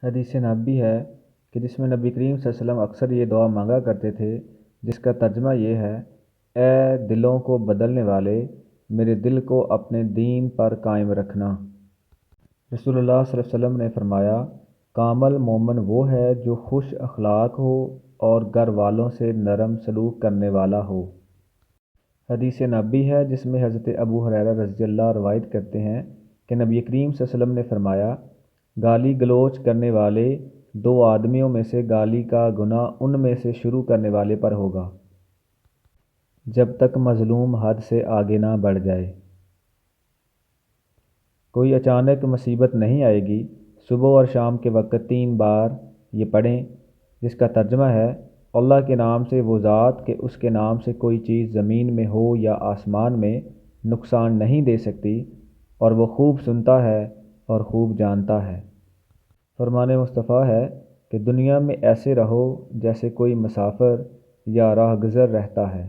حدیث نبی ہے کہ جس میں نبی کریم صلی اللہ علیہ وسلم اکثر یہ دعا مانگا کرتے تھے، جس کا ترجمہ یہ ہے: اے دلوں کو بدلنے والے، میرے دل کو اپنے دین پر قائم رکھنا۔ رسول اللہ صلی اللہ علیہ وسلم نے فرمایا، کامل مومن وہ ہے جو خوش اخلاق ہو اور گھر والوں سے نرم سلوک کرنے والا ہو۔ حدیث نبی ہے جس میں حضرت ابو ہریرہ رضی اللہ روایت کرتے ہیں کہ نبی کریم صلی اللہ علیہ وسلم نے فرمایا، گالی گلوچ کرنے والے دو آدمیوں میں سے گالی کا گناہ ان میں سے شروع کرنے والے پر ہوگا، جب تک مظلوم حد سے آگے نہ بڑھ جائے۔ کوئی اچانک مصیبت نہیں آئے گی۔ صبح اور شام کے وقت 3 بار یہ پڑھیں، جس کا ترجمہ ہے: اللہ کے نام سے، وہ ذات کہ اس کے نام سے کوئی چیز زمین میں ہو یا آسمان میں نقصان نہیں دے سکتی، اور وہ خوب سنتا ہے اور خوب جانتا ہے۔ فرمان مصطفیٰ ہے کہ دنیا میں ایسے رہو جیسے کوئی مسافر یا راہ گزر رہتا ہے۔